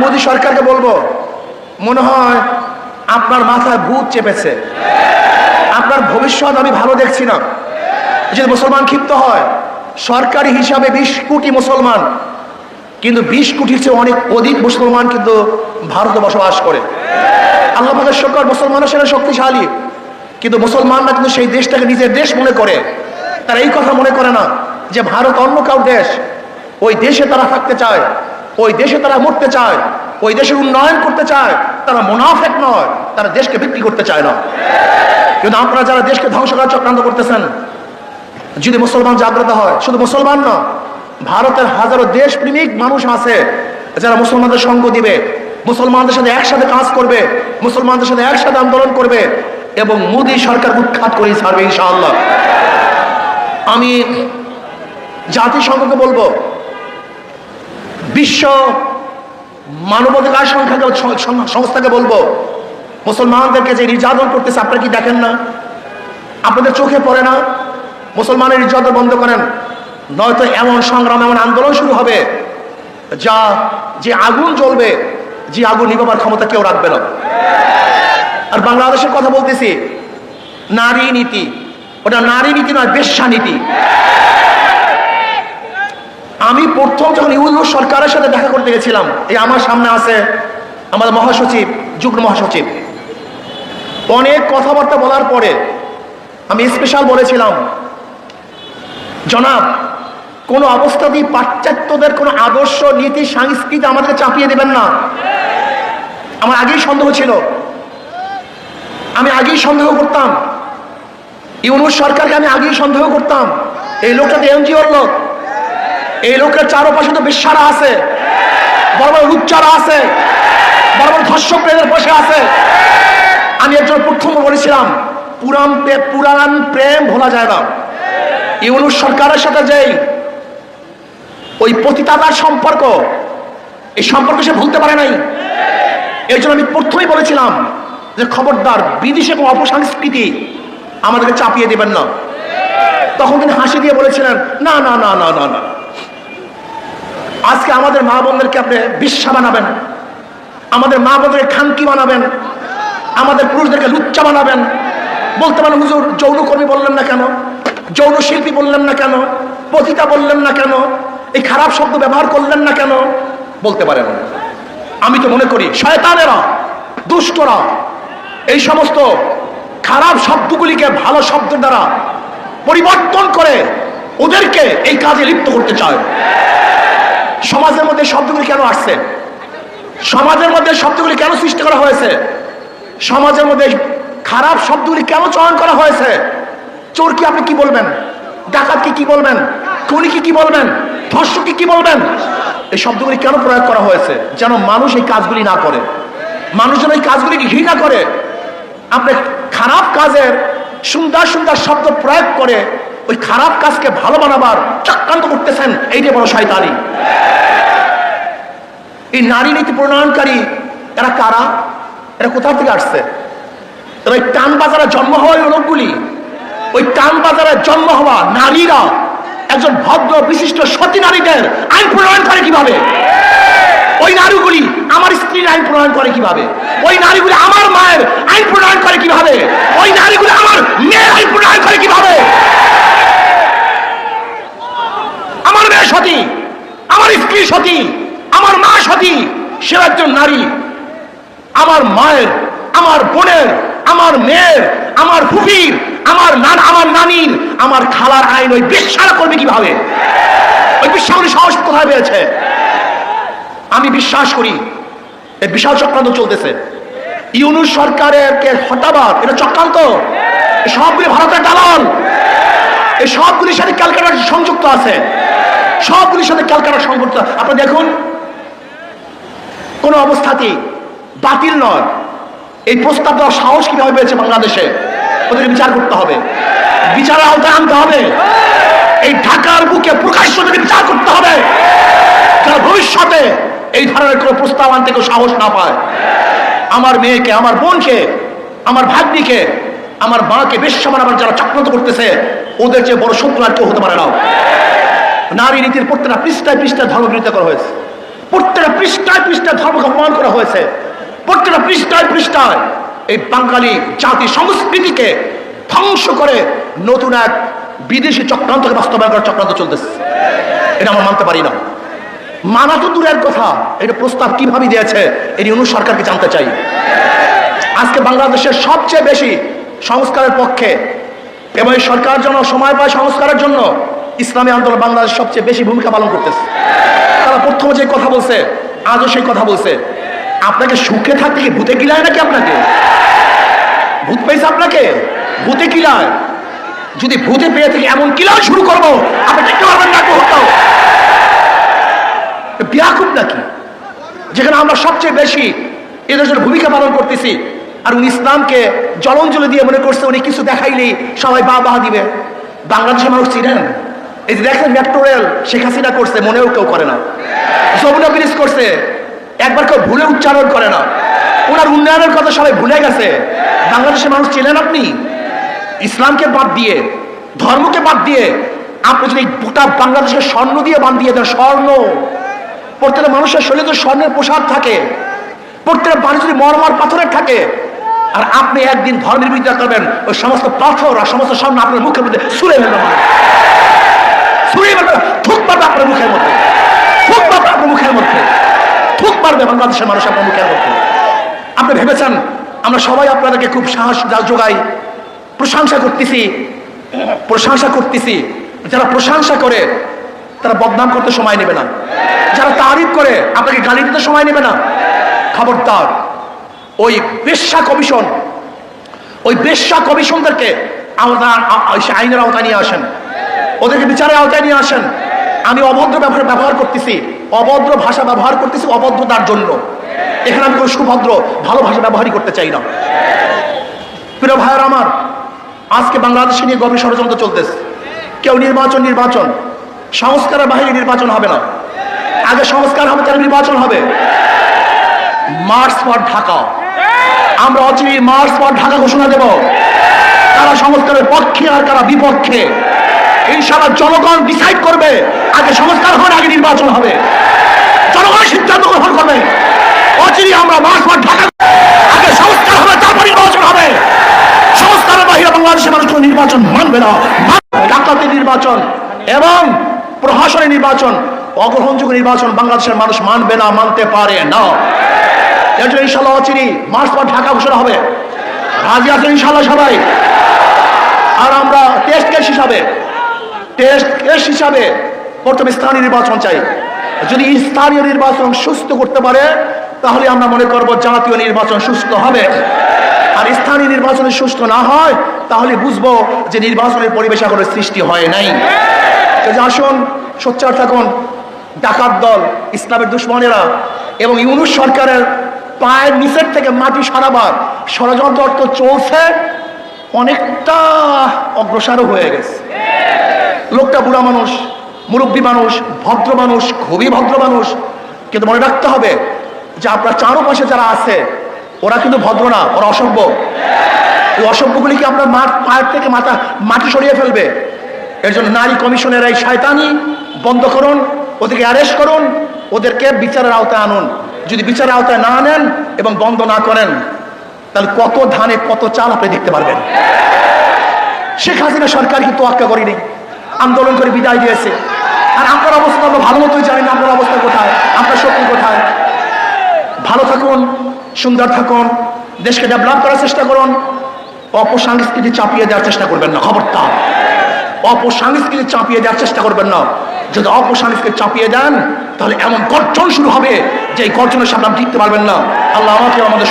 মোদী সরকারকে বলবো, মনে হয় আপনার মাথায় ভূত চেপেছে, আপনার ভবিষ্যৎ আমি ভালো দেখছি না। যদি মুসলমান ক্ষিপ্ত হয়, সরকারি হিসাবে 20 কোটি মুসলমান, কিন্তু 20 কোটির চেয়ে অনেক অধিক মুসলমান কিন্তু ভারতে বসবাস করে। আল্লাহ পাকের শুকর, মুসলমানের সেটা শক্তিশালী, কিন্তু মুসলমানরা কিন্তু সেই দেশটাকে নিজের দেশ মনে করে। তারা এই কথা মনে করে না যে ভারত অন্য কারো দেশ। ওই দেশে তারা থাকতে চায়, ওই দেশে তারা মরতে চায়, ওই দেশের উন্নয়ন করতে চায়। তারা মুনাফিক নয়, তারা দেশকে বিক্রি করতে চায় না। কিন্তু আপনারা যারা দেশকে ধ্বংস করার চক্রান্ত করতেছেন, যদি মুসলমান জাগ্রত হয়, শুধু মুসলমান না, ভারতের হাজারো দেশ প্রেমিক মানুষ আছে যারা মুসলমানদের সঙ্গ দিবে, মুসলমানদের সাথে একসাথে কাজ করবে, মুসলমানদের সাথে একসাথে আন্দোলন করবে এবং মোদী সরকার উৎখাত করে ছাড়বে ইনশাআল্লাহ। আমি জাতিসংঘকে বলবো, বিশ্ব মানবাধিকার সংস্থাকে বলবো, মুসলমানদেরকে যে নির্যাতন করতেছে আপনারা কি দেখেন না? আপনাদের চোখে পড়ে না? মুসলমানের নির্যাতন বন্ধ করেন, নয়তো এমন সংগ্রাম, এমন আন্দোলন শুরু হবে যে আগুন জ্বলবে, যে আগুন নিভাবার ক্ষমতা কেউ রাখবে না। আর বাংলাদেশের কথা বলতেছি, নারী নীতি, ওটা নারী নীতি নয়, বেশ্যা নীতি। আমি প্রথম যখন ইউনূস সরকারের সাথে দেখা করতে গেছিলাম, এই আমার সামনে আছে আমাদের মহাসচিব, যুগ্ম মহাসচিব, অনেক কথাবার্তা বলার পরে আমি স্পেশাল বলেছিলাম, জনাব, কোন অবস্থাতেই পাশ্চাত্যদের কোন আদর্শ, নীতি, সংস্কৃতি আমাদেরকে চাপিয়ে দেবেন না। আমার আগেই সন্দেহ ছিল, আমি আগেই সন্দেহ করতাম, ইউনূস সরকারকে আমি আগেই সন্দেহ করতাম। এই লোকটা তো এনজিওর লোক, এই লোকের চারপাশে তো বিশ্বারা আছে, বড় বড় লুচ্চারা আছে, বড় বড় ধর্ষকদের বসে আছে। আমি একজন প্রথম বলেছিলাম, পুরাণ প্রেম ভোলা যায় না। ইউনূস সরকারের সাথে যেই ওই পতিতাতার সম্পর্ক, এই সম্পর্ক সে ভুলতে পারে নাই। এই জন্য আমি প্রথমেই বলেছিলাম যে খবরদার, বিদেশে কোনো অপসংস্কৃতি আমাদেরকে চাপিয়ে দেবেন না। তখন তিনি হাসি দিয়ে বলেছিলেন, না না না না না না, আজকে আমাদের মা বোনদেরকে আপনি বিশ্বা বানাবেন, আমাদের মা বোনদেরকে খানকি বানাবেন, আমাদের পুরুষদেরকে লুচ্চা বানাবেন। বলতে পারেন, হুজুর যৌনকর্মী বললেন না কেন, যৌন শিল্পী বললেন না কেন, পতিতা বললেন না কেন, এই খারাপ শব্দ ব্যবহার করলেন না কেন? বলতে পারেন। আমি তো মনে করি শয়তানেরা, দুষ্টরা এই সমস্ত খারাপ শব্দগুলিকে ভালো শব্দের দ্বারা পরিবর্তন করে ওদেরকে এই কাজে লিপ্ত করতে চায়। সমাজের মধ্যে শব্দগুলি কেন আসছে? সমাজের মধ্যে শব্দগুলি কেন সৃষ্টি করা হয়েছে? সমাজের মধ্যে খারাপ শব্দগুলি কেন চয়ন করা হয়েছে? চোরকে আপনি কি বলবেন? ডাকাতকে কি বলবেন? খুনিকে কি বলবেন? ধর্ষককে কি বলবেন? এই শব্দগুলি কেন প্রয়োগ করা হয়েছে? যেন মানুষ এই কাজগুলি না করে, মানুষ যেন এই কাজগুলিকে ঘৃণা করে। আপনি খারাপ কাজের সুন্দর সুন্দর শব্দ প্রয়োগ করে ওই খারাপ কাজকে ভালো বানাবার চক্রান্ত করতেছেন, এইটা বড় শয়তানি। এই নারী নীতি প্রণয়নকারী এরা কারা? এরা কোথা থেকে আসছে? ওই টান বাজারে জন্ম হওয়া লোকগুলি, ওই টান বাজারে জন্ম হওয়া নারীরা একজন ভদ্র বিশিষ্ট সতী নারীদের আইন প্রণয়ন করে কিভাবে? ওই নারীগুলি আমার স্ত্রীর আইন প্রণয়ন করে কিভাবে? ওই নারীগুলি আমার মায়ের আইন প্রণয়ন করে কিভাবে? ওই নারীগুলি আমার মেয়ের আইন প্রণয়ন করে কিভাবে? আমার মেয়ে সতী, আমার স্ত্রী সতী, আমার মা সতী, সে একজন নারী। আমার মায়ের, আমার বোনের, আমার মেয়ের, আমার ফুফির, আমার নানির, আমার খালার আইন ওই বিশ্বাস করবে কিভাবে? ওই বিশ্বাসগুলি সাহস কোথায় পেয়েছে? আমি বিশ্বাস করি এই বিশাল চক্রান্ত চলতেছে। ইউনূস সরকারকে হটাবার এটা চক্রান্ত। সবগুলি ভারতের দালাল, এই সবগুলির সাথে ক্যালকাটা সংযুক্ত আছে, সবগুলির সাথে ক্যালকাটা সংযুক্ত। আপনি দেখুন, কোন অবস্থাতেই বাতিল নয়। এই প্রস্তাব দেওয়ার সাহস কিভাবে পেয়েছে বাংলাদেশে? ওদের বিচার করতে হবে, বিচারের আওতায় আনতে হবে। এই ঢাকার বুকে প্রকাশ্য বিচার করতে হবে, যারা ভবিষ্যতে এই ধরনের কোনো প্রস্তাব আনতে কেউ সাহস না পায়। আমার মেয়েকে, আমার বোনকে, আমার ভাগ্নিকে, আমার মাকে বেশ্যা বানাবার যারা চক্রান্ত করতেছে, ওদের চেয়ে বড় শত্রু আর কেউ হতে পারে না। নারী নীতির প্রত্যেকটা পৃষ্ঠায় পৃষ্ঠায় ধর্মবিরোধিতা করা হয়েছে, প্রত্যেকটা পৃষ্ঠায় পৃষ্ঠায় ধর্মকে অপমান করা হয়েছে, প্রত্যেকটা পৃষ্ঠায় পৃষ্ঠায় এই বাঙালি জাতি সংস্কৃতিকে ধ্বংস করে নতুন এক বিদেশি চক্রান্তকে বাস্তবায়ন করার চক্রান্ত চলতেছে। এটা আমরা মানতে পারি না। মানা তো দূরের কথা, এটা প্রস্তাব কিভাবে দিয়েছে এটি অনু সরকারকে জানতে চাই। আজকে বাংলাদেশের সবচেয়ে বেশি সংস্কারের পক্ষে এবং এই সরকার যেন সময় পায় সংস্কারের জন্য ইসলামী আন্দোলন বাংলাদেশ সবচেয়ে বেশি ভূমিকা পালন করতেছে। তারা প্রথমে যে কথা বলছে আজও সেই কথা বলছে। আপনাকে সুখে থাকতে কি ভূতে কিলায় নাকি? আপনাকে ভূত পেয়েছে? আপনাকে ভূতে কিলায়? যদি ভূতে পেয়ে থেকে এমন কিলায় শুরু করবো আপনি দেখতে পারবেন না কোথাও বিয়াকুব নাকি, যেখানে আমরা সবচেয়ে বেশি এদের জন্য ভূমিকা পালন করতেছি। আর উনি ইসলামকে জলঞ্জলি দিয়ে মনে করছে উনি কিছু দেখাইলেই সবাই বাহ দিবে। বাংলাদেশের মানুষ চিনেন? এই যে দেখেন মেট্রো রেল শেখ হাসিনা করছে, মনেও কেউ করে না। যমুনা ব্রিজ করছে, একবার কেউ ভুলে উচ্চারণ করে না। ওনার উন্নয়নের কথা সবাই ভুলে গেছে। বাংলাদেশের মানুষ চিনেন আপনি? ইসলামকে বাদ দিয়ে, ধর্মকে বাদ দিয়ে আপনি যদি গোটা বাংলাদেশের স্বর্ণ দিয়ে বান্ধিয়ে দেন, স্বর্ণ, প্রত্যেকটা মানুষের শরীরে তো স্বর্ণের পোশাক থাকে, প্রত্যেকটা বাড়ি যদি মরমার পাথরের থাকে, আর আপনি একদিন ধর্মের বিরোধিতা করবেন, ওই সমস্ত পাথর আর সমস্ত স্বর্ণ আপনার মুখের মধ্যে ছুঁড়ে ফেলবেন, ছুঁড়ে ফেলবেন, থুক পারবে আপনার মুখের মধ্যে, থুক পারবে আপনার মুখের মধ্যে, থুক পারবে বাংলাদেশের মানুষ আপনার মুখের মধ্যে। আপনি ভেবেছেন আমরা সবাই আপনাদেরকে খুব সাহস যোগাই, প্রশংসা করতেছি। যারা প্রশংসা করে তারা বদনাম করতে সময় নেবে না, যারা তারিফ করে আপনাকে গালি দিতে সময় নেবে না। খবরদার, ওই বেশ্যা কমিশনদেরকে আইনের আওতায় নিয়ে আসেন, ওদেরকে বিচারের আওতায় নিয়ে আসেন। আমি অভদ্র ব্যবহার করতেছি, অভদ্র ভাষা ব্যবহার করতেছি অভদ্রতার জন্য। এখানে আমি কোনো সুভদ্র ভালো ভাষা ব্যবহারই করতে চাই না। প্রিয় ভাইয়ের আমার, আজকে বাংলাদেশে নিয়ে গভীর ষড়যন্ত্র চলতেছে। কেউ নির্বাচন সংস্কারের বাহিনী নির্বাচন হবে না, আগে সংস্কার হবে তার নির্বাচন হবে। মার্চ ফর ঢাকা, আমরা অচিরে মার্চ ফর ঢাকা ঘোষণা দেব। কারা সংস্কারের পক্ষে আর কারা বিপক্ষে ইনশাআল্লাহ জনগণ ডিসাইড করবে। আগে সংস্কার হবে, আগে নির্বাচন হবে, জনগণ সিদ্ধান্ত গ্রহণ করবে। অচিরে আমরা মার্চ ফর ঢাকা, আগে সংস্কার হবে তারপর নির্বাচন হবে। সংস্কারের বাহিরে বাংলাদেশের মানুষ কোনো নির্বাচন মানবে না। ডাকাতি নির্বাচন এবং প্রশাসনের নির্বাচন, অগ্রহণযোগ্য নির্বাচন বাংলাদেশের মানুষ মানবে না, মানতে পারে না। এর জন্য ইনশাআল্লাহ অচিরে মার্চ পর ঢাকা ঘোষণা হবে। রাজি আছেন ইনশাআল্লাহ সবাই? আর আমরা টেস্ট কেস হিসাবে প্রথমে স্থানীয় নির্বাচন চাই। যদি স্থানীয় নির্বাচন সুস্থ করতে পারে তাহলে আমরা মনে করব জাতীয় নির্বাচন সুস্থ হবে। আর স্থানীয় নির্বাচনে সুস্থ না হয় তাহলে বুঝবো যে নির্বাচনের পরিবেশ এখনো সৃষ্টি হয় নাই। আসুন সোচ্চার থাকুন। ডাকাত দল, ইসলামের দুশ্মনেরা এবং ইউনূস সরকারের পায়ের নিচের থেকে মাটি সরাবার ষড়যন্ত্র চলছে, অনেকটা অগ্রসরও হয়ে গেছে। লোকটা বুড়া মানুষ, মুরব্বী মানুষ, ভদ্র মানুষ, খুবই ভদ্র মানুষ। কিন্তু মনে রাখতে হবে যে আপনার চারপাশে যারা আছে ওরা কিন্তু ভদ্র না, ওরা অসভ্য। ওই অসভ্যগুলিকে আপনার পায়ের থেকে মাটি সরিয়ে ফেলবে। এর জন্য নারী কমিশনের এই শয়তানি বন্ধ করুন, ওদেরকে অ্যারেস্ট করুন, ওদেরকে বিচারের আওতায় আনুন। যদি বিচারের আওতায় না আনেন এবং বন্ধ না করেন তাহলে কত ধানে কত চাল আপনি দেখতে পারবেন। শেখ হাসিনা সরকার কিন্তু তোয়াক্কা করেনি, আন্দোলন করে বিদায় দিয়েছে। আর আপনার অবস্থা আমরা ভালো মতোই জানি না আপনার অবস্থা কোথায়, আপনার শক্তি কোথায়। ভালো থাকুন, সুন্দর থাকুন, দেশকে ডেভেলপ করার চেষ্টা করুন। অপসংস্কৃতি চাপিয়ে দেওয়ার চেষ্টা করবেন না, খবরদার। অপসংস্কৃতি চাপিয়ে দেওয়ার চেষ্টা করবেন না। যদি অপসংস্কৃতি চাপিয়ে দেন তাহলে এমন গর্জন শুরু হবে যে এই গর্জনের সামনে আপনি টিকতে পারবেন না। আল্লাহ আমাকে আমাদের